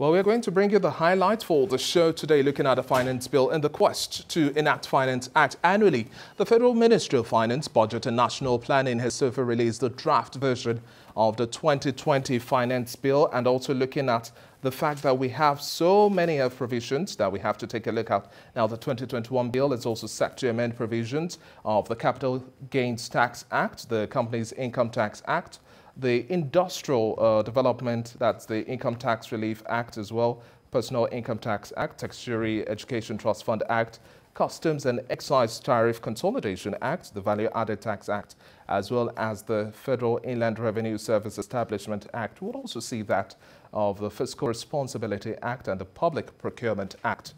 Well, we're going to bring you the highlights for the show today, looking at the Finance Bill in the quest to enact Finance Act annually. The Federal Ministry of Finance, Budget and National Planning has so far released the draft version of the 2020 Finance Bill, and also looking at the fact that we have so many provisions that we have to take a look at. Now, the 2021 bill is also set to amend provisions of the Capital Gains Tax Act, the Companies Income Tax Act, the Industrial Development, that's the Income Tax Relief Act as well, Personal Income Tax Act, Tertiary Education Trust Fund Act, Customs and Excise Tariff Consolidation Act, the Value Added Tax Act, as well as the Federal Inland Revenue Service Establishment Act. We'll also see that of the Fiscal Responsibility Act and the Public Procurement Act.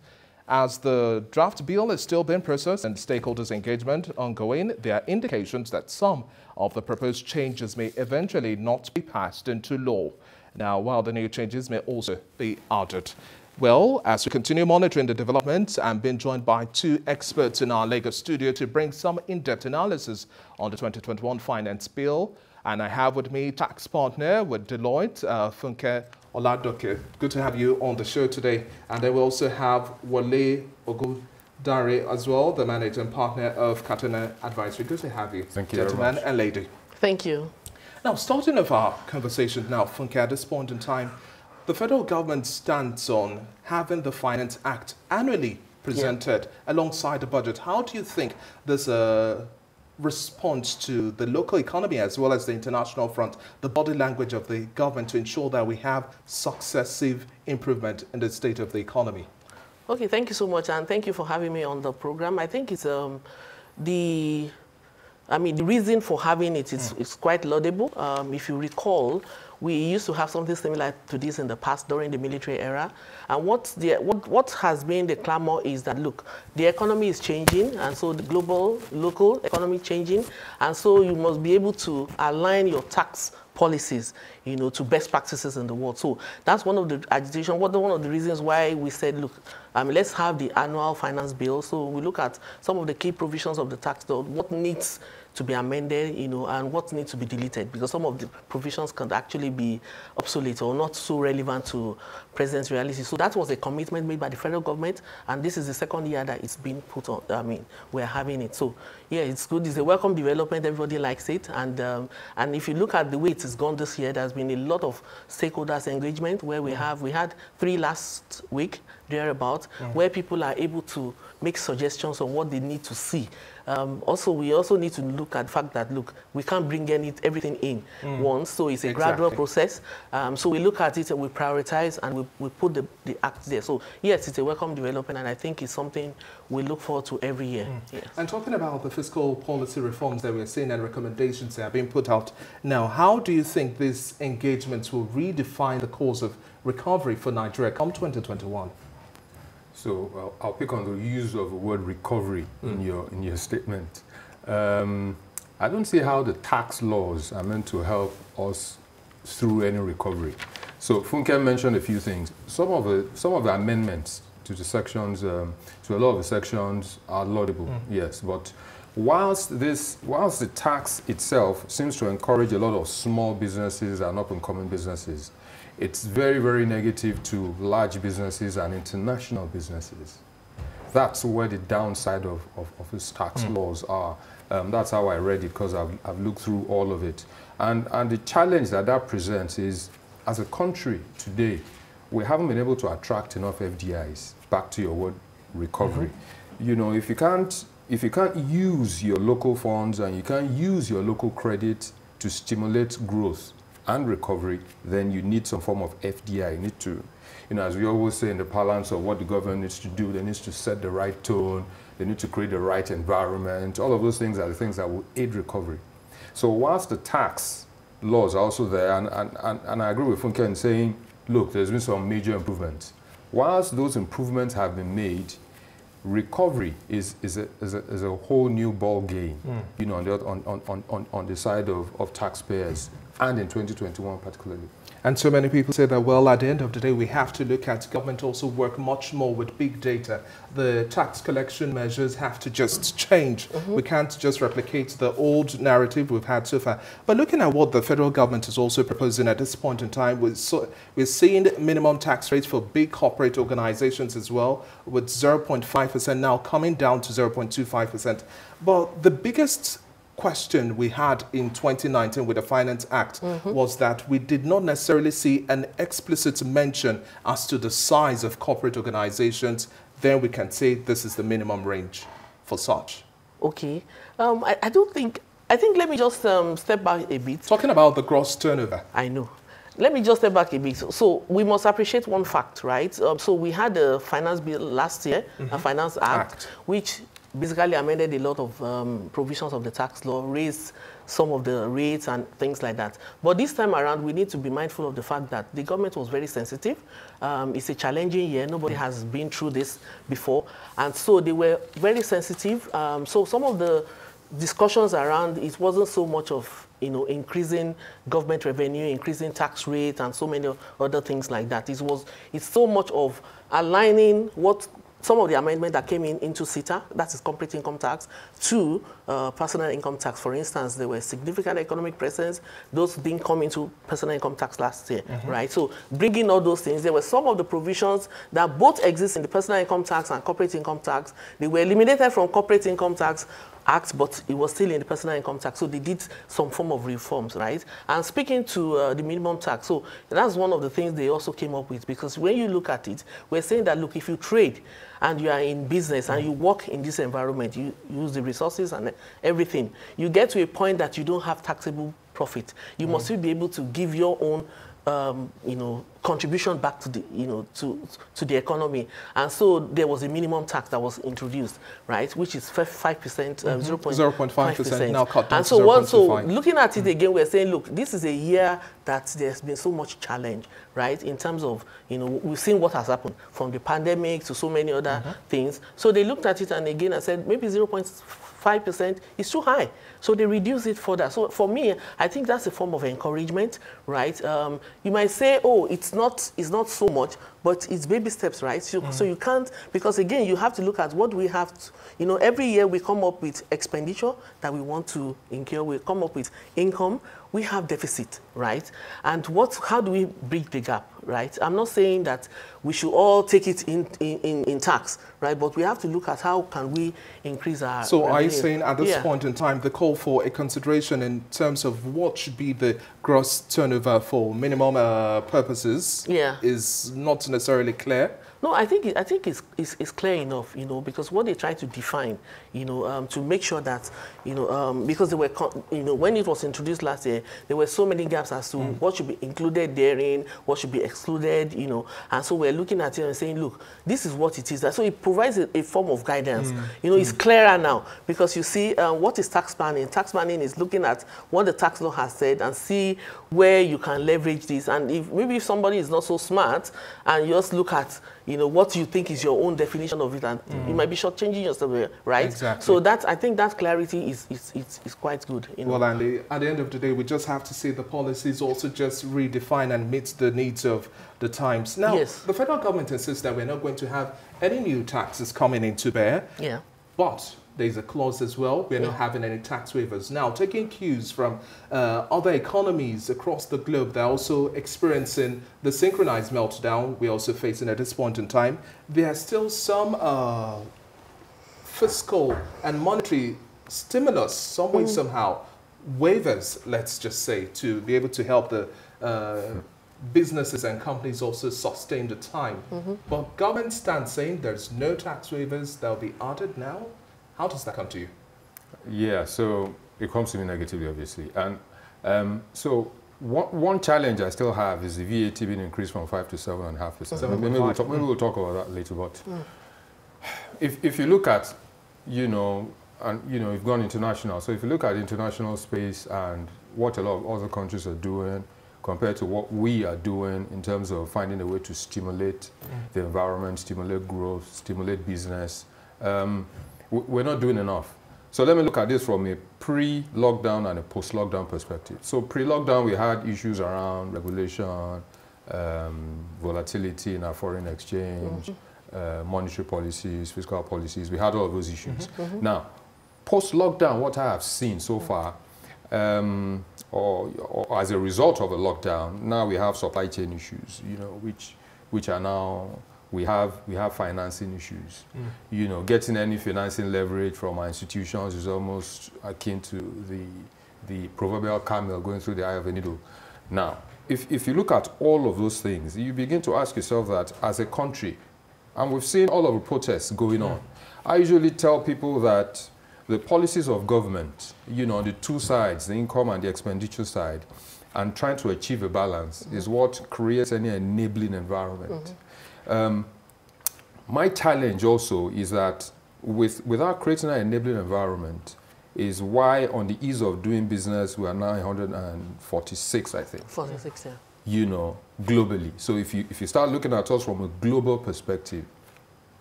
As the draft bill is still being processed and stakeholders' engagement ongoing, there are indications that some of the proposed changes may eventually not be passed into law. Now, while the new changes may also be added. Well, as we continue monitoring the developments, I'm being joined by two experts in our Lagos studio to bring some in-depth analysis on the 2021 Finance Bill. And I have with me tax partner with Deloitte, Funke Oladoke. Good to have you on the show today. And then we also have Wale Ogudare as well, the managing partner of Katana Advisory. Good to have you, Thank you, gentlemen and lady. Thank you. Now, starting off our conversation now, Funke, at this point in time, the federal government stands on having the Finance Act annually presented alongside the budget. How do you think this response to the local economy as well as the international front, the body language of the government to ensure that we have successive improvement in the state of the economy? Okay, thank you so much, and thank you for having me on the program. I think it's the reason for having it is quite laudable. If you recall, we used to have something similar to this in the past during the military era. And what has been the clamor is that, look, the economy is changing, and so the global, local economy changing, and so you must be able to align your tax policies, to best practices in the world. So that's one of the agitation, one of the reasons why we said, look, let's have the annual finance bill. So we look at some of the key provisions of the tax bill, what needs to be amended, and what needs to be deleted, because some of the provisions can actually be obsolete or not so relevant to present reality. So that was a commitment made by the federal government, and this is the second year that it's been put on. We're having it. So yeah, it's good. It's a welcome development. Everybody likes it, and if you look at the way it has gone this year, there's been a lot of stakeholders engagement where we had 3 last week thereabout, where people are able to make suggestions on what they need to see. We also need to look at the fact that, look, we can't bring everything in once, so it's a gradual process. So we look at it and we prioritize and we put the act there. So yes, it's a welcome development, and I think it's something we look forward to every year. Yes. And talking about the fiscal policy reforms that we're seeing and recommendations that are being put out now, how do you think these engagements will redefine the course of recovery for Nigeria come 2021? So I'll pick on the use of the word recovery in your statement. I don't see how the tax laws are meant to help us through any recovery. So Funke mentioned a few things. Some of the amendments to the sections, to a lot of the sections, are laudable, yes. But whilst the tax itself seems to encourage a lot of small businesses and up-and-coming businesses, it's very, very negative to large businesses and international businesses. That's where the downside of these tax laws are. That's how I read it, because I've looked through all of it. And the challenge that presents is, as a country today, we haven't been able to attract enough FDIs. Back to your word, recovery. If you can't use your local funds and you can't use your local credit to stimulate growth and recovery, then you need some form of FDI. You need to, as we always say in the parlance of what the government needs to do, they need to set the right tone, they need to create the right environment. All of those things are the things that will aid recovery. So whilst the tax laws are also there, and I agree with Funke in saying, look, there's been some major improvements. Whilst those improvements have been made, recovery is a whole new ball game, on the side of taxpayers, and in 2021 particularly. And so many people say that, well, at the end of the day, we have to look at government also work much more with big data. The tax collection measures have to just change. We can't just replicate the old narrative we've had so far. But looking at what the federal government is also proposing at this point in time, we're seeing minimum tax rates for big corporate organizations as well, with 0.5% now coming down to 0.25%. But the biggest question we had in 2019 with the Finance Act was that we did not necessarily see an explicit mention as to the size of corporate organizations. Then we can say this is the minimum range for such. Okay. I think let me just step back a bit. Talking about the gross turnover. I know. Let me just step back a bit. So we must appreciate one fact, right? So we had a finance bill last year, a Finance Act, which basically amended a lot of provisions of the tax law, raised some of the rates and things like that. But this time around, we need to be mindful of the fact that the government was very sensitive. It's a challenging year. Nobody has been through this before. And so they were very sensitive. So some of the discussions around it wasn't so much of increasing government revenue, increasing tax rate, and so many other things like that. It's so much of aligning what some of the amendments that came into CITA, that is corporate income tax, to personal income tax. For instance, there were significant economic presence. Those didn't come into personal income tax last year, right? So bringing all those things, there were some of the provisions that both exist in the personal income tax and corporate income tax. They were eliminated from corporate income tax Act, but it was still in the personal income tax. So they did some form of reforms, right? And speaking to the minimum tax, so that's one of the things they also came up with, because when you look at it, we're saying that, look, if you trade and you are in business and you work in this environment, you use the resources and everything, you get to a point that you don't have taxable profit. You must still be able to give your own contribution back to the, to the economy. And so there was a minimum tax that was introduced, right, which is 5%, 0.5%. Now cut down and to so 0.25. So looking at it again, we're saying, look, this is a year that there's been so much challenge, right, in terms of, we've seen what has happened from the pandemic to so many other things. So they looked at it and again, I said, maybe 0.5% is too high. So they reduced it further. So for me, I think that's a form of encouragement, right? You might say, oh, it's not so much, but it's baby steps, right? So you can't, because again, you have to look at what we have to, every year we come up with expenditure that we want to incur, we come up with income, we have deficit, right? And how do we bridge the gap, right? I'm not saying that we should all take it in tax, right? But we have to look at how can we increase our So revenue. are you saying at this point in time, the call for a consideration in terms of what should be the gross turnover for minimum purposes is not necessarily clear? No, I think it's clear enough, because what they try to define, to make sure that, because they were, when it was introduced last year, there were so many gaps as to what should be included therein, what should be excluded, and so we're looking at it and saying, look, this is what it is. So it provides a form of guidance. It's clearer now, because you see, what is tax planning? Tax planning is looking at what the tax law has said and see where you can leverage this. And if somebody is not so smart and you just look at, what you think is your own definition of it, and you might be shortchanging yourself, right? Exactly. So I think that clarity is quite good. Well, Andy, at the end of the day, we just have to say the policies also just redefine and meet the needs of the times. Now, the federal government insists that we're not going to have any new taxes coming into bear. Yeah. But there's a clause as well. We're not having any tax waivers. Now, taking cues from other economies across the globe that are also experiencing the synchronized meltdown we're also facing at this point in time, there are still some fiscal and monetary stimulus, some way, somehow, waivers, let's just say, to be able to help the businesses and companies also sustain the time. But government stands saying there's no tax waivers that will be added now. How does that come to you? Yeah, so it comes to me negatively, obviously. And so one challenge I still have is the VAT being increased from 5 to 7.5%. Maybe we'll talk about that later. But if you look at, you've gone international. So if you look at international space and what a lot of other countries are doing compared to what we are doing in terms of finding a way to stimulate the environment, stimulate growth, stimulate business, we're not doing enough. So let me look at this from a pre-lockdown and a post-lockdown perspective. So pre-lockdown, we had issues around regulation, volatility in our foreign exchange, monetary policies, fiscal policies. We had all of those issues. Now, post-lockdown, what I have seen so far, or as a result of a lockdown, now we have supply chain issues, you know, which are now, we have financing issues. You know, getting any financing leverage from our institutions is almost akin to the proverbial camel going through the eye of a needle. Now, if you look at all of those things, you begin to ask yourself that as a country, and we've seen all of the protests going on, I usually tell people that the policies of government, you know, on the two sides, the income and the expenditure side, and trying to achieve a balance is what creates any enabling environment. My challenge also is that without creating an enabling environment is why on the ease of doing business we are now 146, I think. 46, yeah. You know, globally. So if you start looking at us from a global perspective,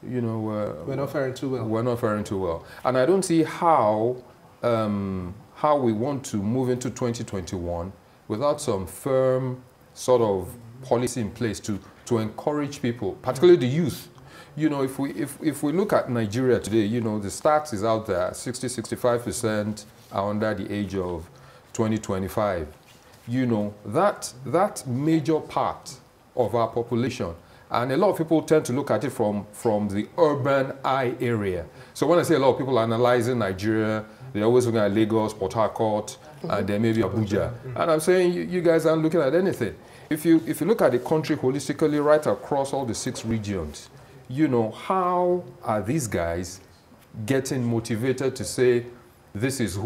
you know, we're not faring too well. We're not faring too well, and I don't see how we want to move into 2021 without some firm sort of policy in place to encourage people, particularly the youth. You know, if we look at Nigeria today, you know, the stats is out there, 65% are under the age of 25. You know, that major part of our population. And a lot of people tend to look at it from the urban eye area. So when I say a lot of people analyzing Nigeria, they're always looking at Lagos, Port Harcourt, and then maybe Abuja. And I'm saying you guys aren't looking at anything. If you look at the country holistically right across all the 6 regions, you know, how are these guys getting motivated to say, this is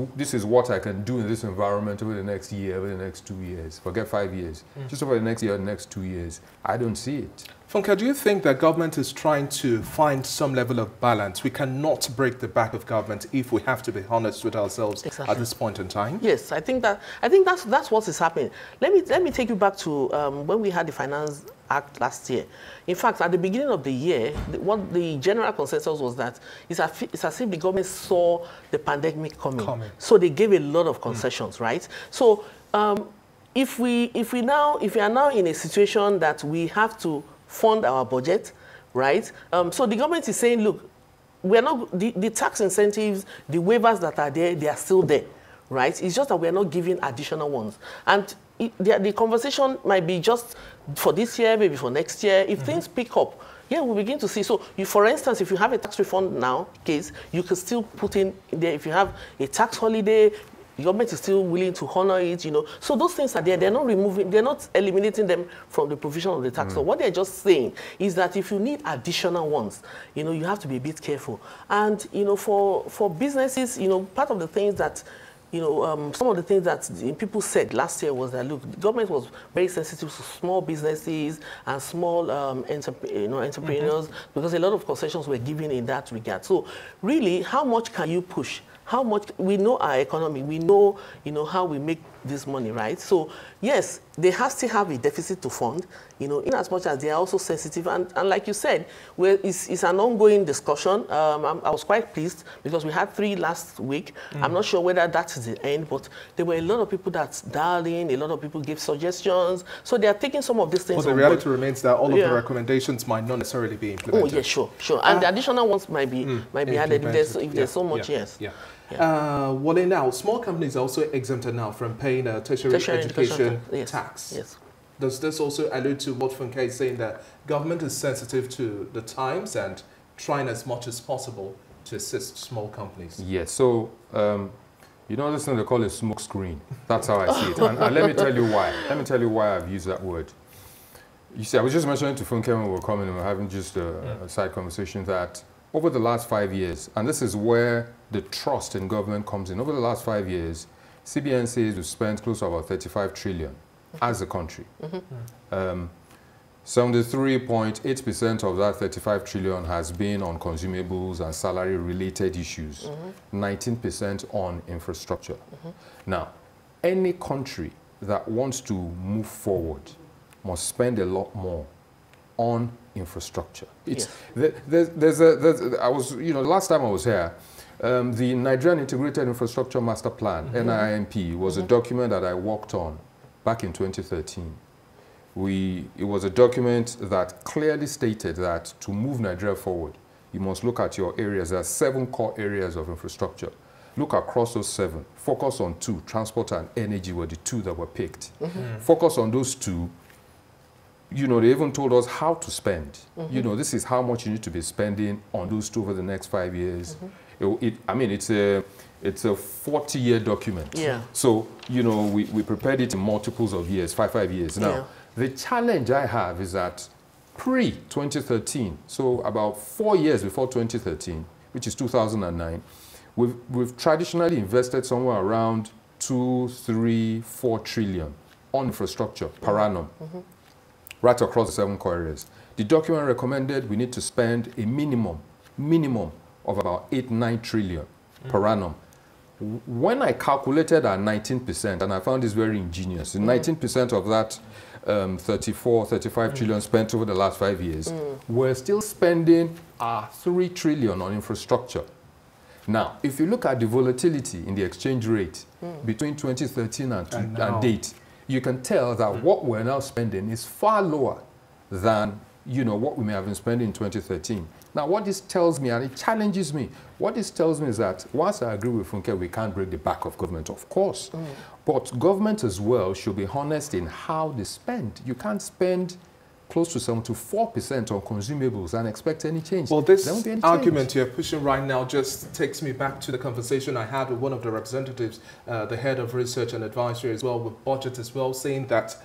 what I can do in this environment over the next year, over the next 2 years, forget 5 years, just over the next year, the next 2 years? I don't see it. Funke, do you think that government is trying to find some level of balance? We cannot break the back of government if we have to be honest with ourselves at this point in time. Yes, I think that's what is happening. Let me take you back to when we had the Finance Act last year. In fact, at the beginning of the year, what the general consensus was that it's as if the government saw the pandemic coming. So they gave a lot of concessions, right? So if we are now in a situation that we have to fund our budget, right? So the government is saying, look, we're not the tax incentives, the waivers that are there, they are still there, right? It's just that we're not giving additional ones. And the conversation might be just for this year, maybe for next year. If things pick up, yeah, we'll begin to see. So, for instance, if you have a tax refund now case, you can still put in there. If you have a tax holiday, the government is still willing to honor it, you know. So those things are there. They're not removing, they're not eliminating them from the provision of the tax. So what they're just saying is that if you need additional ones, you know, you have to be a bit careful. And, you know, for businesses, you know, part of the things that, you know, some of the things that people said last year was that, look, the government was very sensitive to small businesses and small entrepreneurs because a lot of concessions were given in that regard. So really, how much can you push? How much, we know our economy, we know, you know, how we make this money, right? So yes, they still have a deficit to fund, you know, in as much as they are also sensitive. And like you said, it's an ongoing discussion. I was quite pleased because we had 3 last week. I'm not sure whether that is the end, but there were a lot of people that dialed in, a lot of people gave suggestions. So they are taking some of these things. Well, the reality remains that all of the recommendations might not necessarily be implemented. Oh, yeah, sure. And the additional ones might be added if there's so much, yes. Yeah. Well, now, small companies are also exempted now from paying a tertiary education tax. Yes. Does this also allude to what Funke is saying, that government is sensitive to the times and trying as much as possible to assist small companies? Yes. So, you know, this thing they call a smoke screen. That's how I see it. And let me tell you why. Let me tell you why I've used that word. You see, I was just mentioning to Funke when we were coming and we were having just a side conversation that over the last 5 years, and this is where the trust in government comes in, over the last 5 years, CBN says we've spent close to about 35 trillion as a country. 73.8% of that 35 trillion has been on consumables and salary-related issues, 19% on infrastructure. Now, any country that wants to move forward must spend a lot more on infrastructure. It's, I was, you know, the last time I was here, The Nigerian Integrated Infrastructure Master Plan, NIMP, was a document that I worked on back in 2013. It was a document that clearly stated that to move Nigeria forward, you must look at your areas. There are 7 core areas of infrastructure. Look across those 7. Focus on 2. Transport and energy were the 2 that were picked. Focus on those 2. You know, they even told us how to spend. You know, this is how much you need to be spending on those 2 over the next 5 years. I mean, it's a 40-year document. Yeah. So, you know, we prepared it in multiples of years, 5 years. Now, the challenge I have is that pre-2013, so about 4 years before 2013, which is 2009, we've traditionally invested somewhere around 2, 3, 4 trillion on infrastructure per annum, right across the 7 core areas. The document recommended we need to spend a minimum of about 8, 9 trillion per annum. When I calculated at 19%, and I found this very ingenious, 19% of that 34, 35 trillion spent over the last 5 years, we're still spending 3 trillion on infrastructure. Now, if you look at the volatility in the exchange rate between 2013 and date, you can tell that what we're now spending is far lower than, you know, what we may have been spending in 2013. Now, what this tells me, and it challenges me, what this tells me is that whilst I agree with Funke, we can't break the back of government, of course, but government as well should be honest in how they spend. You can't spend close to 74% on consumables and expect any change. Well, this argument you're pushing right now just takes me back to the conversation I had with one of the representatives, the head of research and advisory as well, with budget as well, saying that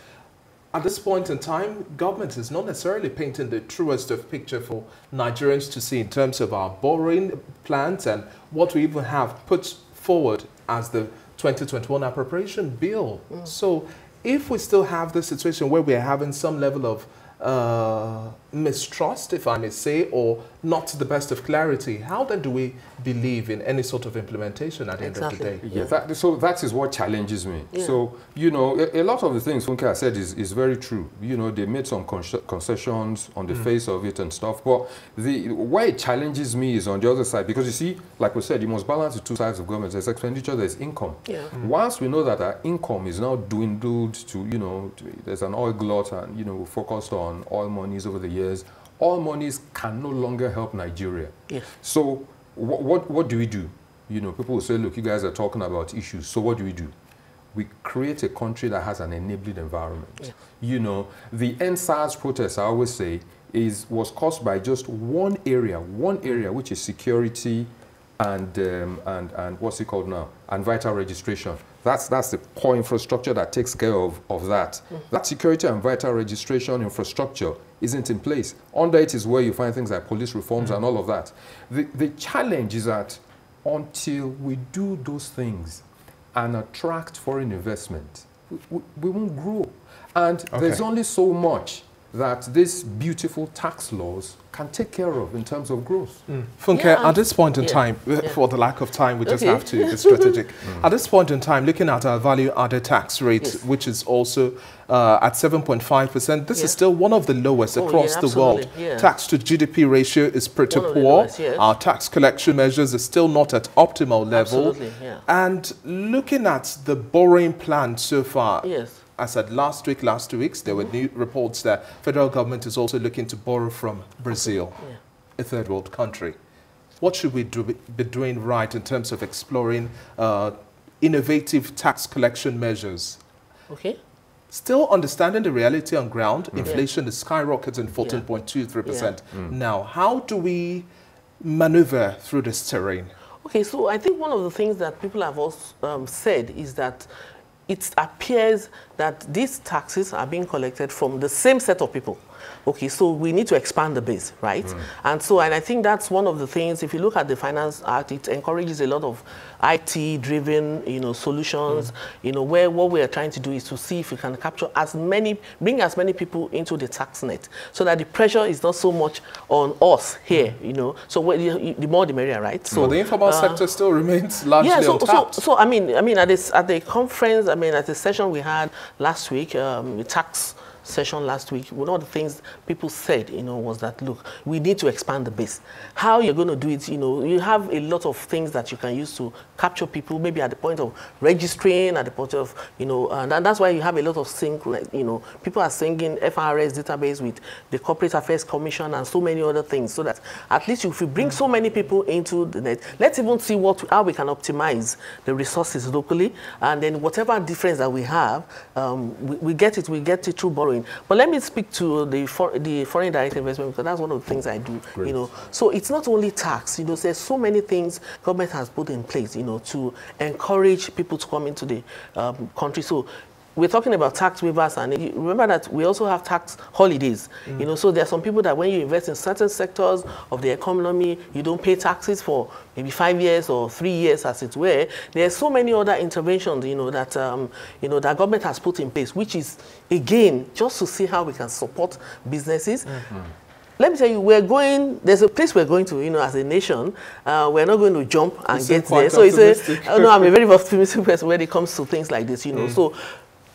at this point in time, government is not necessarily painting the truest of picture for Nigerians to see in terms of our borrowing plans and what we even have put forward as the 2021 appropriation bill. So if we still have this situation where we're having some level of mistrust, if I may say, or not to the best of clarity, how then do we believe in any sort of implementation at the end of the day? Yeah, so that is what challenges me. Yeah. So, you know, a lot of the things Funke said is very true. You know, they made some concessions on the face of it and stuff, but where it challenges me is on the other side, because you see, like we said, you must balance the 2 sides of government. There's expenditure, there's income. Yeah. Once we know that our income is now dwindled to, you know, there's an oil glut and, you know, we're focused on oil monies over the years, oil monies can no longer help Nigeria. Yes. So what do we do? You know, people will say, look, you guys are talking about issues. So what do? We create a country that has an enabling environment. Yes. You know, the NSAS protest, I always say, was caused by just one area, which is security and what's it called now? And vital registration. That's the core infrastructure that takes care of that. That security and vital registration infrastructure isn't in place. Under it is where you find things like police reforms and all of that. The challenge is that until we do those things and attract foreign investment, we won't grow. And there's only so much that these beautiful tax laws can take care of in terms of growth. Funke, at this point in time, for the lack of time, we just have to be strategic. At this point in time, looking at our value-added tax rate, which is also at 7.5%, this is still one of the lowest across the world. Tax to GDP ratio is pretty poor. Our tax collection measures are still not at optimal level. And looking at the borrowing plan so far, I said last 2 weeks, there were new reports that federal government is also looking to borrow from Brazil, a third world country. What should we be doing right in terms of exploring innovative tax collection measures? Still understanding the reality on ground, inflation is skyrocketing 14.23%. Now, how do we maneuver through this terrain? Okay, so I think one of the things that people have also said is that it appears that these taxes are being collected from the same set of people. Okay, so we need to expand the base, right? And I think that's one of the things, if you look at the Finance Act, it encourages a lot of IT-driven, you know, solutions, you know, where what we are trying to do is to see if we can capture bring as many people into the tax net, so that the pressure is not so much on us here, you know, so the more the merrier, right? So the informal sector still remains largely untapped. So at the conference, at the session we had last week, the tax session last week, one of the things people said, was that, look, we need to expand the base. How you're going to do it, you have a lot of things that you can use to capture people, maybe at the point of registering, at the point of, and that's why you have a lot of sync, people are syncing FRS database with the Corporate Affairs Commission and so many other things, so that at least if we bring so many people into the net, let's even see how we can optimize the resources locally, and then whatever difference that we have, we get it through borrowing. But let me speak to the foreign direct investment, because that's one of the things I do. Great. So it's not only tax. There's so many things government has put in place, to encourage people to come into the country. So we're talking about tax waivers, and remember that we also have tax holidays. So there are some people that when you invest in certain sectors of the economy, you don't pay taxes for maybe 5 years or 3 years, as it were. There are so many other interventions, that that government has put in place, which is again just to see how we can support businesses. Let me tell you, there's a place we're going to, as a nation. We're not going to jump and get there. So no, I'm a very optimistic person when it comes to things like this, So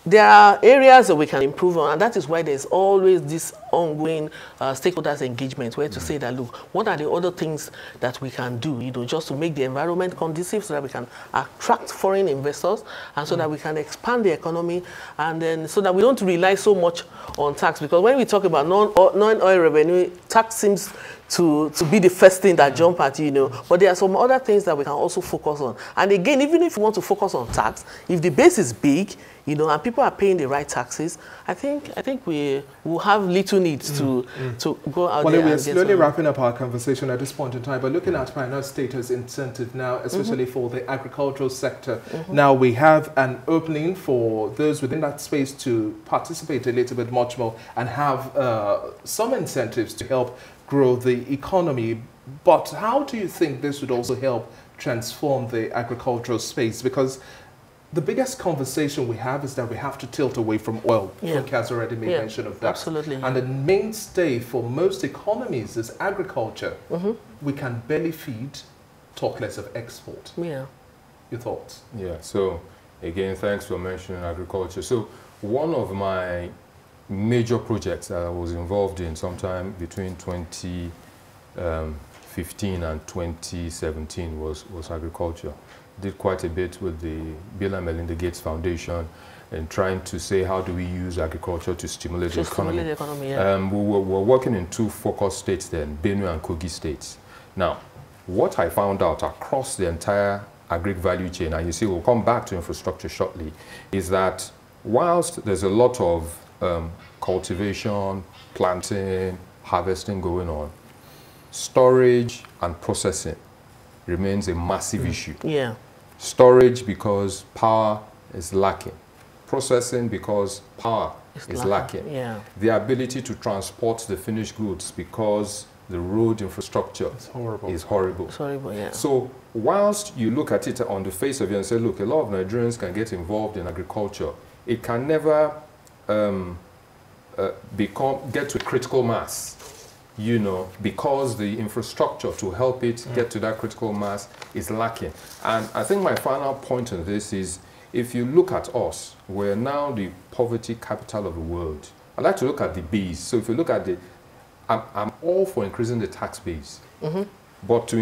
there are areas that we can improve on, and that is why there's always this ongoing stakeholders engagement, where to say that, look, what are the other things that we can do, just to make the environment conducive, so that we can attract foreign investors, and so that we can expand the economy, and then so that we don't rely so much on tax. Because when we talk about non-oil revenue, tax seems to be the first thing that jump at you, but there are some other things that we can also focus on. And again, even if you want to focus on tax, if the base is big, and people are paying the right taxes, I think we will have little needs to go out there. We're slowly wrapping up our conversation at this point in time, but looking at finance status incentive now, especially for the agricultural sector, now we have an opening for those within that space to participate a little bit much more and have some incentives to help grow the economy. But how do you think this would also help transform the agricultural space? Because the biggest conversation we have is that we have to tilt away from oil. Funke has already made mention of that. Absolutely. And the mainstay for most economies is agriculture. We can barely feed, talk less of export. Yeah. Your thoughts? Yeah, so again, thanks for mentioning agriculture. So one of my major projects that I was involved in sometime between 2015 and 2017 was agriculture. Did quite a bit with the Bill and Melinda Gates Foundation and trying to say, how do we use agriculture to stimulate the economy? We were working in 2 focus states then, Benue and Kogi states. Now, what I found out across the entire agri value chain, and you see we'll come back to infrastructure shortly, is that whilst there's a lot of cultivation, planting, harvesting going on, storage and processing remains a massive issue. Yeah. Storage because power is lacking. Processing because power is lacking. Yeah. The ability to transport the finished goods because the road infrastructure is horrible. It's horrible, yeah. So whilst you look at it on the face of it and say, look, a lot of Nigerians can get involved in agriculture, it can never get to critical mass, because the infrastructure to help it get to that critical mass is lacking. And I think my final point on this is, if you look at us, we're now the poverty capital of the world. I'd like to look at the base. So if you look at I'm all for increasing the tax base. But to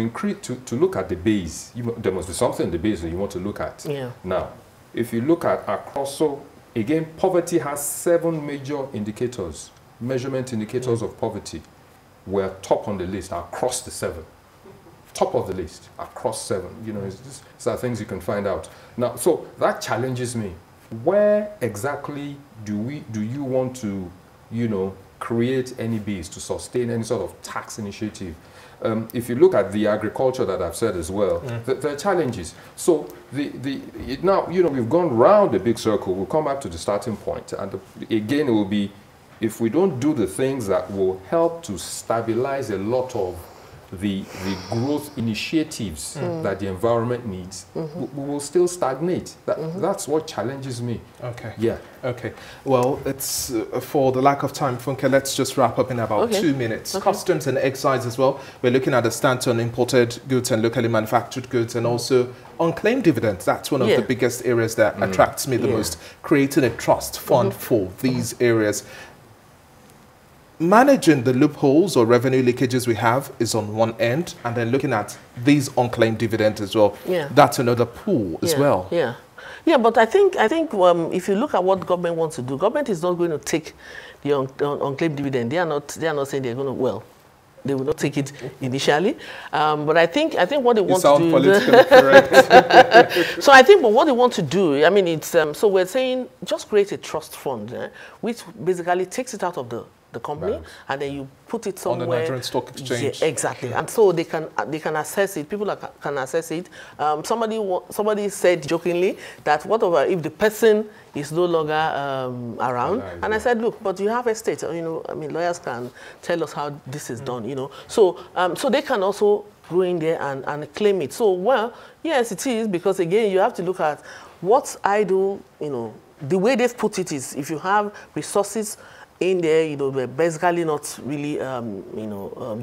look at the base, there must be something in the base that you want to look at. Yeah. Now, if you look at across, so again, poverty has 7 major indicators, measurement indicators of poverty. We're top on the list across the 7. Top of the list across 7. These are things you can find out. Now, so that challenges me. Where exactly do you want to, create any base to sustain any sort of tax initiative? If you look at the agriculture that I've said as well, there are challenges. So now, we've gone round the big circle. We'll come back to the starting point. And again, it will be, if we don't do the things that will help to stabilize a lot of the growth initiatives that the environment needs, we will still stagnate. That's what challenges me. Okay. Yeah. Okay. Well, it's for the lack of time, Funke, let's just wrap up in about 2 minutes. Customs and excise as well. We're looking at the stance on imported goods and locally manufactured goods, and also unclaimed dividends. That's one of the biggest areas that attracts me the most. Creating a trust fund for these areas. managing the loopholes or revenue leakages we have is on one end, and then looking at these unclaimed dividends as well. Yeah. That's another pool as well. Yeah. Yeah, but I think if you look at what government wants to do, government is not going to take the unclaimed dividend. They are not saying they're going to, well, they will not take it initially. But I think what they want to do. Politically correct. So I think, but what they want to do, I mean, it's so we're saying just create a trust fund, which basically takes it out of the company, and then you put it somewhere on the Nigerian Stock Exchange. Yeah, exactly. And so they can access it. People can access it. Somebody said jokingly that whatever if the person is no longer around, and I said, look, but you have a state. I mean, lawyers can tell us how this is done. So so they can also go in there and claim it. So well, yes, it is, because again you have to look at what I do. The way they've put it is, if you have resources in there, we're basically not really,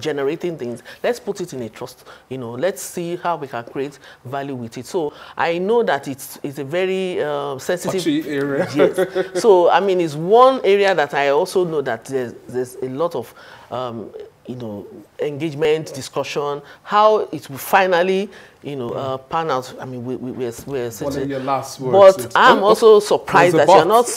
generating things. Let's put it in a trust. Let's see how we can create value with it. So I know that it's a very sensitive area. Yes. So I mean, it's one area that I also know that there's a lot of engagement, discussion, how it will finally, pan out. I mean, we're what are your last words? But I'm also surprised that you're not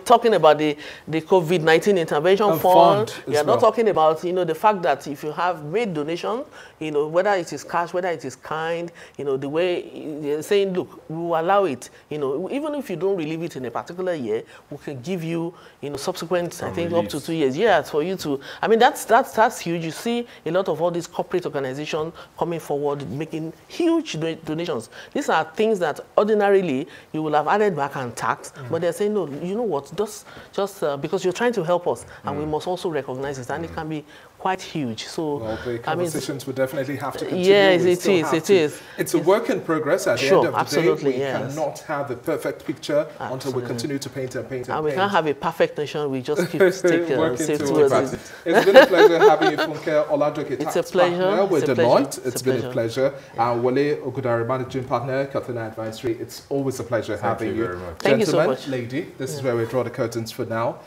talking about the COVID-19 intervention fund. You're not talking about, the fact that if you have made donations, whether it is cash, whether it is kind, the way you're saying, look, we will allow it, even if you don't relieve it in a particular year, we can give you, subsequent, I think, up to 2 years. Yeah, for you to, I mean, that's huge. You see a lot of all these corporate organizations coming forward, making huge donations. These are things that ordinarily you will have added back and taxed, but they're saying, no, you know what, just because you're trying to help us, and we must also recognize it, and it can be quite huge. So, well, the conversations will definitely have to continue. Yes, it is. It's a work in progress at the end of the absolutely, day. We cannot have the perfect picture until we continue to paint and paint and paint. We can't have a perfect nation. We just keep safe towards it. It's been a pleasure having you, Funke Olajoke. It's a pleasure. With Deloitte. It's been a pleasure. Wale Ogudari, managing partner, Kathina Advisory. It's always a pleasure having you. Very much. Thank you so much. Lady, this is where we draw the curtains for now.